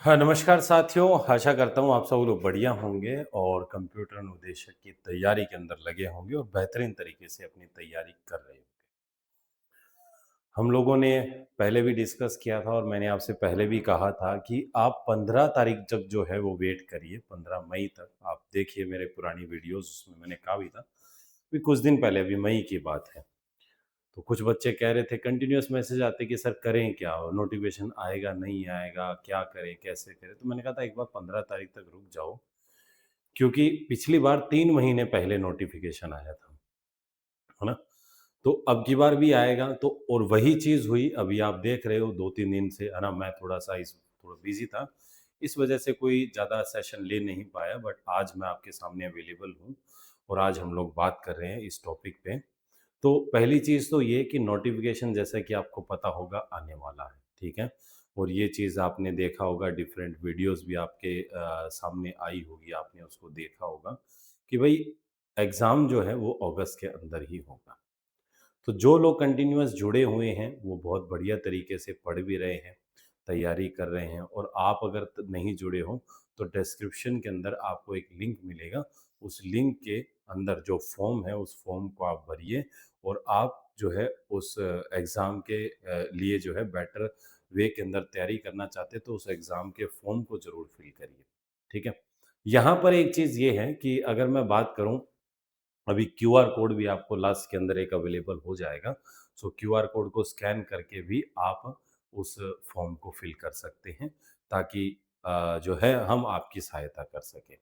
हाँ, नमस्कार साथियों, आशा करता हूँ आप सब लोग बढ़िया होंगे और कंप्यूटर अनुदेशक की तैयारी के अंदर लगे होंगे और बेहतरीन तरीके से अपनी तैयारी कर रहे होंगे। हम लोगों ने पहले भी डिस्कस किया था और मैंने आपसे पहले भी कहा था कि आप 15 तारीख तक जो है वो वेट करिए, 15 मई तक। आप देखिए मेरे पुरानी वीडियोज़, उसमें मैंने कहा भी था, अभी कुछ दिन पहले, अभी मई की बात है। तो कुछ बच्चे कह रहे थे, कंटिन्यूअस मैसेज आते कि सर करें क्या? और नोटिफ़िकेशन आएगा, नहीं आएगा, क्या करें, कैसे करें? तो मैंने कहा था एक बार 15 तारीख तक रुक जाओ, क्योंकि पिछली बार 3 महीने पहले नोटिफ़िकेशन आया था, है ना? तो अब की बार भी आएगा तो और वही चीज़ हुई, अभी आप देख रहे हो 2-3 दिन से, है ना? मैं थोड़ा-सा इस थोड़ा बिज़ी था, इस वजह से कोई ज़्यादा सेशन ले नहीं पाया, बट आज मैं आपके सामने अवेलेबल हूँ और आज हम लोग बात कर रहे हैं इस टॉपिक पे। तो पहली चीज़ तो ये कि नोटिफ़िकेशन जैसा कि आपको पता होगा आने वाला है, ठीक है? और ये चीज़ आपने देखा होगा, डिफरेंट वीडियोज़ भी आपके सामने आई होगी, आपने उसको देखा होगा कि भई एग्ज़ाम जो है वो अगस्त के अंदर ही होगा। तो जो लोग कंटिन्यूअस जुड़े हुए हैं, वो बहुत बढ़िया तरीके से पढ़ भी रहे हैं, तैयारी कर रहे हैं और आप अगर नहीं जुड़े हो, तो डिस्क्रिप्शन के अंदर आपको एक लिंक मिलेगा। उस लिंक के अंदर जो फॉर्म है, उस फॉर्म को आप भरिए और आप जो है उस एग्ज़ाम के लिए जो है बेटर वे के अंदर तैयारी करना चाहते हैं, तो उस एग्ज़ाम के फॉर्म को ज़रूर फिल करिए, ठीक है? यहाँ पर एक चीज़ ये है कि अगर मैं बात करूँ, अभी क्यूआर कोड भी आपको लास्ट के अंदर एक अवेलेबल हो जाएगा। सो क्यूआर कोड को स्कैन करके भी आप उस फॉर्म को फिल कर सकते हैं, ताकि जो है हम आपकी सहायता कर सकें।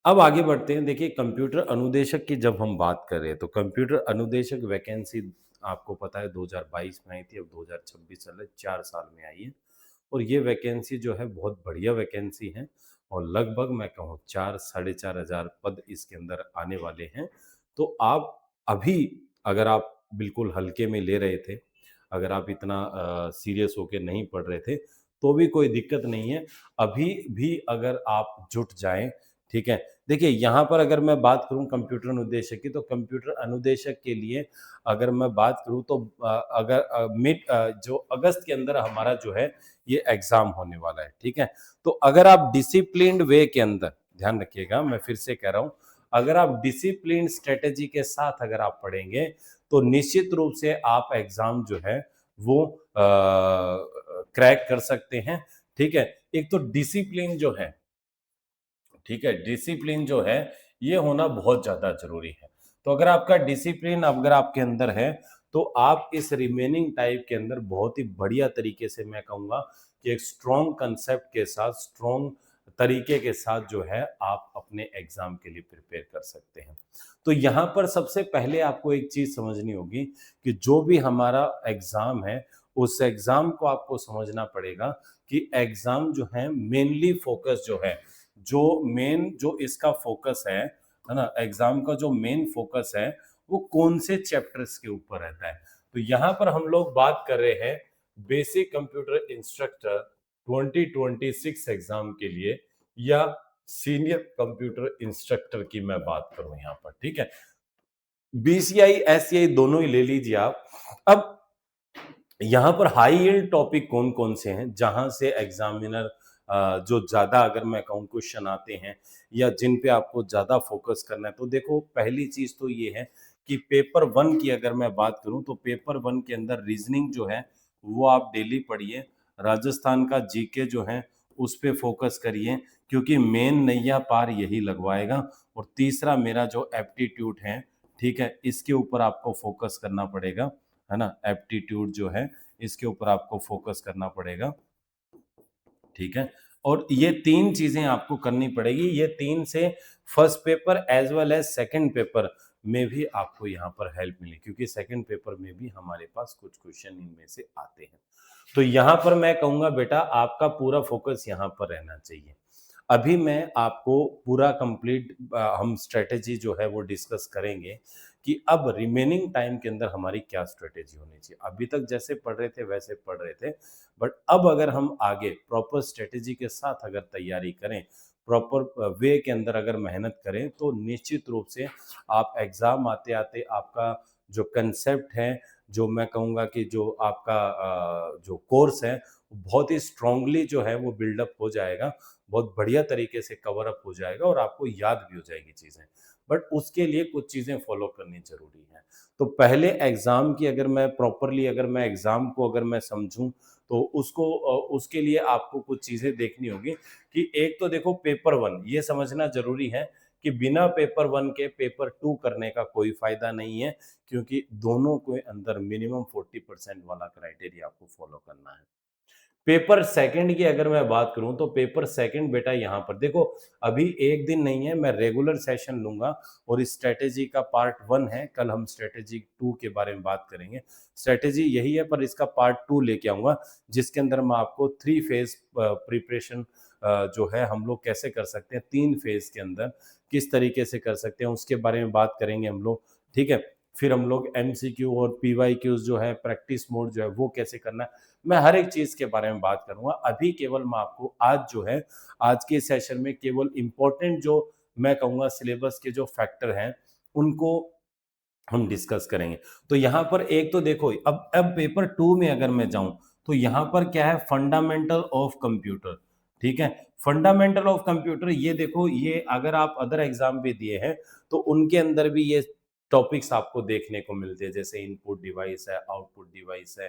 अब आगे बढ़ते हैं। देखिए, कंप्यूटर अनुदेशक की जब हम बात कर रहे हैं, तो कंप्यूटर अनुदेशक वैकेंसी आपको पता है 2022 में आई थी, अब 2026 चल रहा है, 4 साल में आई है। और ये वैकेंसी जो है बहुत बढ़िया वैकेंसी है और लगभग मैं कहूँ 4 साढ़े 4 हज़ार पद इसके अंदर आने वाले हैं। तो आप अभी, अगर आप बिल्कुल हल्के में ले रहे थे, अगर आप इतना सीरियस होके नहीं पढ़ रहे थे, तो भी कोई दिक्कत नहीं है। अभी भी अगर आप जुट जाएँ, ठीक है? देखिए, यहाँ पर अगर मैं बात करूँ कंप्यूटर अनुदेशक की, तो कंप्यूटर अनुदेशक के लिए अगर मैं बात करूँ तो अगर जो अगस्त के अंदर हमारा जो है ये एग्ज़ाम होने वाला है, ठीक है? तो अगर आप डिसिप्लिन्ड वे के अंदर, ध्यान रखिएगा, मैं फिर से कह रहा हूँ, अगर आप डिसिप्लिन्ड स्ट्रैटेजी के साथ अगर आप पढ़ेंगे, तो निश्चित रूप से आप एग्ज़ाम जो है वो क्रैक कर सकते हैं, ठीक है? एक तो डिसिप्लिन जो है, ठीक है, डिसिप्लिन जो है ये होना बहुत ज़्यादा ज़रूरी है। तो अगर आपका डिसिप्लिन अगर आपके अंदर है, तो आप इस रिमेनिंग टाइम के अंदर बहुत ही बढ़िया तरीके से, मैं कहूँगा कि एक स्ट्रॉन्ग कांसेप्ट के साथ, स्ट्रॉन्ग तरीके के साथ जो है आप अपने एग्ज़ाम के लिए प्रिपेयर कर सकते हैं। तो यहाँ पर सबसे पहले आपको एक चीज़ समझनी होगी कि जो भी हमारा एग्ज़ाम है, उस एग्ज़ाम को आपको समझना पड़ेगा कि एग्ज़ाम जो है मेनली फ़ोकस जो है, जो मेन जो इसका फ़ोकस है ना? एग्ज़ाम का जो मेन फ़ोकस है, वो कौन से चैप्टर्स के ऊपर रहता है। तो यहाँ पर हम लोग बात कर रहे हैं बेसिक कंप्यूटर इंस्ट्रक्टर 2026 एग्ज़ाम के लिए, या सीनियर कंप्यूटर इंस्ट्रक्टर की मैं बात करूँ यहाँ पर, ठीक है? बीसीआई, एससीआई दोनों ही ले लीजिए आप। अब यहाँ पर हाई यील्ड टॉपिक कौन-कौन से हैं, जहाँ से एग्ज़ामिनर जो ज़्यादा, अगर मैं कहूँ, क्वेश्चन आते हैं या जिन पे आपको ज़्यादा फ़ोकस करना है। तो देखो, पहली चीज़ तो ये है कि पेपर 1 की अगर मैं बात करूँ, तो पेपर 1 के अंदर रीज़निंग जो है, वो आप डेली पढ़िए। राजस्थान का जीके जो है, उस पे फ़ोकस करिए, क्योंकि मेन नैया पार यही लगवाएगा। और तीसरा मेरा जो एप्टीट्यूड है, ठीक है? इसके ऊपर आपको फ़ोकस करना पड़ेगा। है ना? एप्टीट्यूड जो है, इसके ऊपर आपको फ़ोकस करना पड़ेगा, ठीक है? और ये 3 चीज़ें आपको करनी पड़ेगी। ये 3 से first paper as well as second paper में भी आपको यहाँ पर हेल्प मिली, क्योंकि सेकंड पेपर में भी हमारे पास कुछ क्वेश्चन इनमें से आते हैं। तो यहाँ पर मैं कहूँगा बेटा, आपका पूरा फ़ोकस यहाँ पर रहना चाहिए। अभी मैं आपको पूरा कंप्लीट हम स्ट्रैटेजी जो है वो डिस्कस करेंगे कि अब रिमेनिंग टाइम के अंदर हमारी क्या स्ट्रैटेजी होनी चाहिए। अभी तक जैसे पढ़ रहे थे वैसे पढ़ रहे थे, बट अब अगर हम आगे प्रॉपर स्ट्रैटेजी के साथ अगर तैयारी करें, प्रॉपर वे के अंदर अगर मेहनत करें, तो निश्चित रूप से आप एग्ज़ाम आते-आते आपका जो कंसेप्ट है, जो मैं कहूँगा कि जो आपका जो कोर्स है, बहुत ही स्ट्रांगली जो है वो बिल्डअप हो जाएगा, बहुत बढ़िया तरीके से कवर अप हो जाएगा और आपको याद भी हो जाएगी चीज़ें। बट उसके लिए कुछ चीज़ें फॉलो करनी ज़रूरी है। तो पहले एग्ज़ाम की अगर मैं प्रॉपरली अगर मैं एग्ज़ाम को अगर मैं समझूँ, तो उसके लिए आपको कुछ चीज़ें देखनी होगी कि एक तो देखो पेपर 1 ये समझना ज़रूरी है कि बिना पेपर 1 के पेपर 2 करने का कोई फ़ायदा नहीं है, क्योंकि दोनों के अंदर मिनिमम 40% वाला क्राइटेरिया आपको फ़ॉलो करना है। पेपर सेकंड की अगर मैं बात करूं तो पेपर सेकंड बेटा यहां पर देखो, अभी एक दिन नहीं है, मैं रेगुलर सेशन लूंगा और इस स्ट्रेटेजी का पार्ट 1 है, कल हम स्ट्रेटेजी 2 के बारे में बात करेंगे। स्ट्रेटेजी यही है पर इसका पार्ट 2 लेके आऊंगा, जिसके अंदर मैं आपको 3 फेज प्रिपरेशन जो है हम लोग कैसे कर सकते हैं, 3 फेज के अंदर किस तरीके से कर सकते हैं उसके बारे में बात करेंगे हम लोग। ठीक है, फिर हम लोग एमसीक्यू और पीवाईक्यूज जो है प्रैक्टिस मोड जो है वो कैसे करना है, मैं हर एक चीज के बारे में बात करूंगा। अभी केवल मैं आपको आज जो है, आज के सेशन में केवल इंपॉर्टेंट जो मैं कहूंगा सिलेबस के जो फैक्टर हैं उनको हम डिस्कस करेंगे। तो यहाँ पर एक तो देखो, अब पेपर 2 में अगर मैं जाऊं तो यहाँ पर क्या है, फंडामेंटल ऑफ कंप्यूटर। ठीक है, फंडामेंटल ऑफ कंप्यूटर, ये देखो, ये अगर आप अदर एग्जाम भी दिए हैं तो उनके अंदर भी ये टॉपिक्स आपको देखने को मिलते हैं, जैसे इनपुट डिवाइस है, आउटपुट डिवाइस है,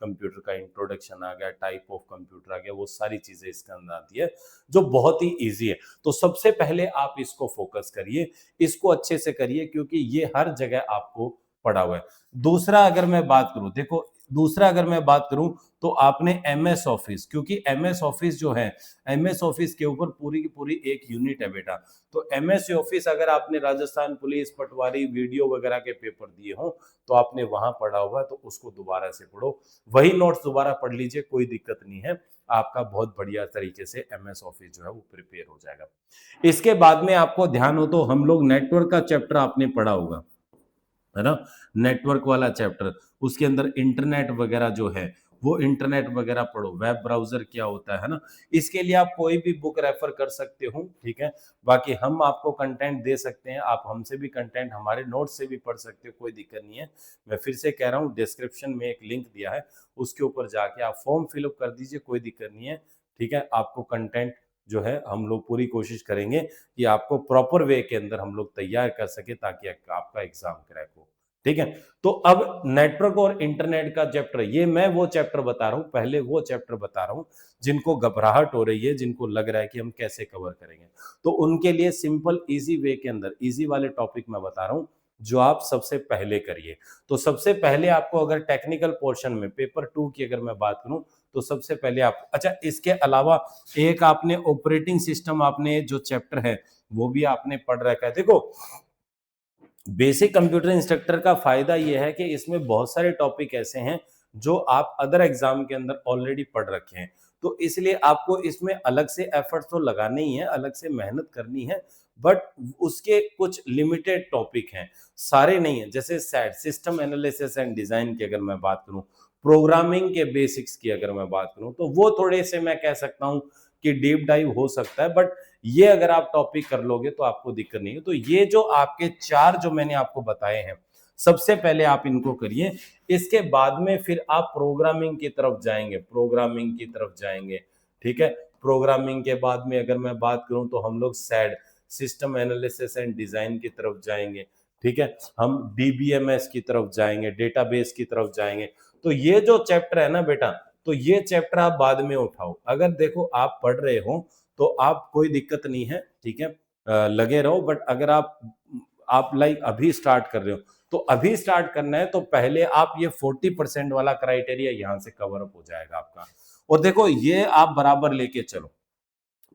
कंप्यूटर का इंट्रोडक्शन आ गया, टाइप ऑफ कंप्यूटर आ गया, वो सारी चीजें इसके अंदर आती है जो बहुत ही ईजी है। तो सबसे पहले आप इसको फोकस करिए, इसको अच्छे से करिए, क्योंकि ये हर जगह आपको पड़ा हुआ है। दूसरा अगर मैं बात करूं, देखो दूसरा अगर मैं बात करूं तो आपने एमएस ऑफिस, क्योंकि एमएस ऑफिस जो है, एमएस ऑफिस के ऊपर पूरी की पूरी एक यूनिट है बेटा। तो एमएस ऑफिस अगर आपने राजस्थान पुलिस, पटवारी, वीडियो वगैरह के पेपर दिए हो तो आपने वहां पढ़ा होगा, तो उसको दोबारा से पढ़ो, वही नोट्स दोबारा पढ़ लीजिए, कोई दिक्कत नहीं है, आपका बहुत बढ़िया तरीके से एमएस ऑफिस जो है वो प्रिपेयर हो जाएगा। इसके बाद में आपको ध्यान हो तो हम लोग नेटवर्क का चैप्टर आपने पढ़ा होगा, है ना, नेटवर्क वाला चैप्टर, उसके अंदर इंटरनेट वगैरह जो है वो इंटरनेट वगैरह पढ़ो, वेब ब्राउजर क्या होता है ना। इसके लिए आप कोई भी बुक रेफर कर सकते हो, ठीक है। बाकी हम आपको कंटेंट दे सकते हैं, आप हमसे भी कंटेंट, हमारे नोट से भी पढ़ सकते हो, कोई दिक्कत नहीं है। मैं फिर से कह रहा हूँ, डिस्क्रिप्शन में एक लिंक दिया है, उसके ऊपर जाके आप फॉर्म फिलअप कर दीजिए, कोई दिक्कत नहीं है। ठीक है, आपको कंटेंट जो है हम लोग पूरी कोशिश करेंगे कि आपको प्रॉपर वे के अंदर हम लोग तैयार कर सके, ताकि आपका एग्जाम क्रैक हो। ठीक है, तो अब नेटवर्क और इंटरनेट का चैप्टर, ये मैं वो चैप्टर बता रहा हूं, पहले वो चैप्टर बता रहा हूं जिनको घबराहट हो रही है, जिनको लग रहा है कि हम कैसे कवर करेंगे, तो उनके लिए सिंपल इजी वे के अंदर इजी वाले टॉपिक मैं बता रहा हूं, जो आप सबसे पहले करिए। तो सबसे पहले आपको अगर टेक्निकल पोर्शन में पेपर 2 की अगर मैं बात करूं तो सबसे पहले आप, अच्छा इसके अलावा एक आपने ऑपरेटिंग सिस्टम, आपने जो चैप्टर है वो भी आपने पढ़ रखा है। देखो, बेसिक कंप्यूटर इंस्ट्रक्टर का फायदा यह है कि इसमें बहुत सारे टॉपिक ऐसे हैं जो आप अदर एग्जाम के अंदर ऑलरेडी पढ़ रखे हैं, तो इसलिए आपको इसमें अलग से एफर्ट तो लगाने ही है, अलग से मेहनत करनी है, बट उसके कुछ लिमिटेड टॉपिक हैं, सारे नहीं है। जैसे सैट, सिस्टम एनालिसिस एंड डिजाइन की अगर मैं बात करूं, प्रोग्रामिंग के बेसिक्स की अगर मैं बात करूं, तो वो थोड़े से मैं कह सकता हूं कि डीप डाइव हो सकता है, बट ये अगर आप टॉपिक कर लोगे तो आपको दिक्कत नहीं है। तो ये जो आपके 4 जो मैंने आपको बताए हैं, सबसे पहले आप इनको करिए, इसके बाद में फिर आप प्रोग्रामिंग की तरफ जाएंगे, प्रोग्रामिंग की तरफ जाएंगे। ठीक है, प्रोग्रामिंग के बाद में अगर मैं बात करूं तो हम लोग sad, system analysis and design की तरफ जाएंगे। ठीक है, हम डीबीएमएस की तरफ जाएंगे, डेटाबेस की तरफ जाएंगे। तो ये जो चैप्टर है ना बेटा, तो ये चैप्टर आप बाद में उठाओ, अगर देखो आप पढ़ रहे हो तो आप, कोई दिक्कत नहीं है, ठीक है, लगे रहो। बट अगर आप लाइक अभी स्टार्ट कर रहे हो, तो अभी स्टार्ट करना है तो पहले आप ये 40% वाला क्राइटेरिया यहां से कवर अप हो जाएगा आपका। और देखो, ये आप बराबर लेके चलो,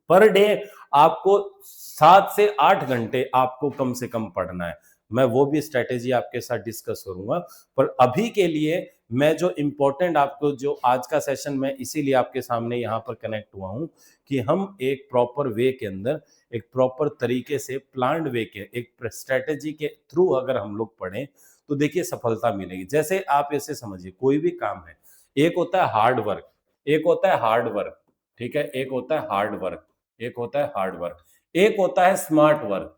पर डे आपको 7 से 8 घंटे आपको कम से कम पढ़ना है। मैं वो भी स्ट्रेटेजी आपके साथ डिस्कस करूंगा, पर अभी के लिए मैं जो इंपॉर्टेंट आपको, जो आज का सेशन मैं इसीलिए आपके सामने यहाँ पर कनेक्ट हुआ हूँ कि हम एक प्रॉपर वे के अंदर, एक प्रॉपर तरीके से प्लान्ड वे के, एक स्ट्रेटेजी के थ्रू अगर हम लोग पढ़ें तो देखिए सफलता मिलेगी। जैसे आप ऐसे समझिए, कोई भी काम है, एक होता है हार्ड वर्क, एक होता है हार्ड वर्क, ठीक है, एक होता है हार्ड वर्क, एक होता है हार्ड वर्क, एक होता है स्मार्ट वर्क,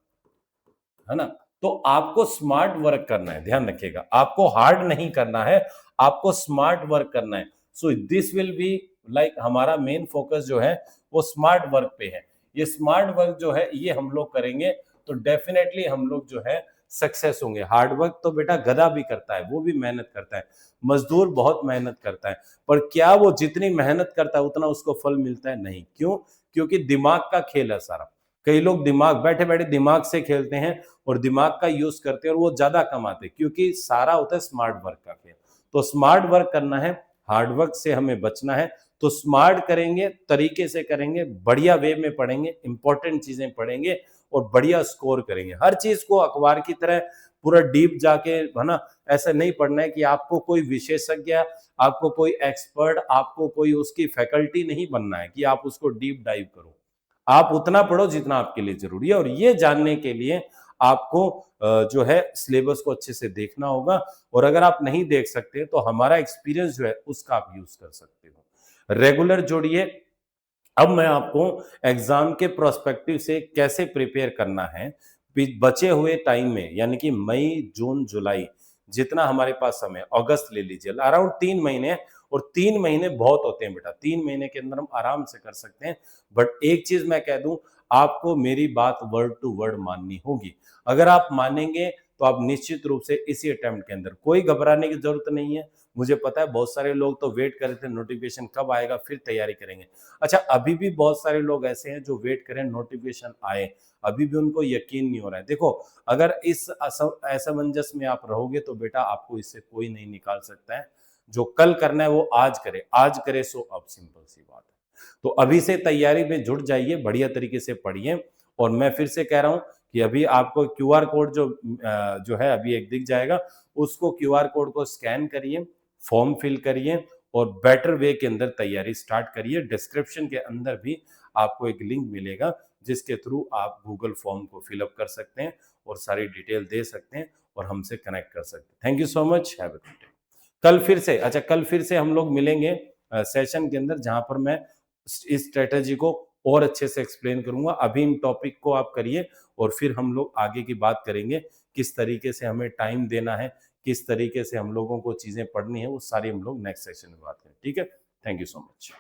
है ना। तो आपको स्मार्ट वर्क करना है, ध्यान रखिएगा, आपको हार्ड नहीं करना है, आपको स्मार्ट वर्क करना है। So this will be like हमारा मेन फोकस जो है वो स्मार्ट वर्क पे है। ये स्मार्ट वर्क जो है ये हम लोग करेंगे तो डेफिनेटली हम लोग जो है सक्सेस होंगे। हार्ड वर्क तो बेटा गधा भी करता है, वो भी मेहनत करता है, मजदूर बहुत मेहनत करता है, पर क्या वो जितनी मेहनत करता है उतना उसको फल मिलता है? नहीं। क्यों? क्योंकि दिमाग का खेल है सारा। कई लोग दिमाग बैठे बैठे दिमाग से खेलते हैं और दिमाग का यूज करते हैं और वो ज्यादा कमाते हैं, क्योंकि सारा होता है स्मार्ट वर्क का खेल। तो स्मार्ट वर्क करना है, हार्ड वर्क से हमें बचना है। तो स्मार्ट करेंगे, तरीके से करेंगे, बढ़िया वे में पढ़ेंगे, इंपॉर्टेंट चीजें पढ़ेंगे और बढ़िया स्कोर करेंगे। हर चीज को अखबार की तरह पूरा डीप जाके, है ना, ऐसा नहीं पढ़ना है कि आपको कोई विशेषज्ञ, आपको कोई एक्सपर्ट, आपको कोई उसकी फैकल्टी नहीं बनना है कि आप उसको डीप डाइव करो। आप उतना पढ़ो जितना आपके लिए जरूरी है, और ये जानने के लिए आपको जो है सिलेबस को अच्छे से देखना होगा। और अगर आप नहीं देख सकते तो हमारा एक्सपीरियंस जो है उसका आप यूज कर सकते हो। रेगुलर जोड़िए। अब मैं आपको एग्जाम के प्रोस्पेक्टिव से कैसे प्रिपेयर करना है, बचे हुए टाइम में, यानी कि मई जून जुलाई, जितना हमारे पास समय, अगस्त ले लीजिए, अराउंड 3 महीने। और 3 महीने बहुत होते हैं बेटा, 3 महीने के अंदर हम आराम से कर सकते हैं। बट एक चीज मैं कह दूं, आपको मेरी बात वर्ड टू वर्ड माननी होगी। अगर आप मानेंगे तो आप निश्चित रूप से इसी अटेम्प्ट के अंदर, कोई घबराने की जरूरत नहीं है। मुझे पता है बहुत सारे लोग तो वेट कर रहे थे नोटिफिकेशन कब आएगा फिर तैयारी करेंगे। अच्छा, अभी भी बहुत सारे लोग ऐसे हैं जो वेट करें नोटिफिकेशन आए, अभी भी उनको यकीन नहीं हो रहा है। देखो, अगर इस असमंजस में आप रहोगे तो बेटा आपको इससे कोई नहीं निकाल सकता है। जो कल करना है वो आज करे, आज करे सो अब, सिंपल सी बात है। तो अभी से तैयारी में जुट जाइए, बढ़िया तरीके से पढ़िए। और मैं फिर से कह रहा हूं कि अभी आपको क्यूआर कोड जो है अभी एक दिख जाएगा, उसको क्यूआर कोड को स्कैन करिए, फॉर्म फिल करिए और बेटर वे के अंदर तैयारी स्टार्ट करिए। डिस्क्रिप्शन के अंदर भी आपको एक लिंक मिलेगा जिसके थ्रू आप गूगल फॉर्म को फिलअप कर सकते हैं और सारी डिटेल दे सकते हैं और हमसे कनेक्ट कर सकते हैं। Thank you so much, have a good day. कल फिर से हम लोग मिलेंगे सेशन के अंदर, जहां पर मैं इस स्ट्रेटेजी को और अच्छे से एक्सप्लेन करूंगा। अभी इन टॉपिक को आप करिए और फिर हम लोग आगे की बात करेंगे, किस तरीके से हमें टाइम देना है, किस तरीके से हम लोगों को चीजें पढ़नी है, वो सारी हम लोग नेक्स्ट सेशन में बात करें। ठीक है, थैंक यू सो मच।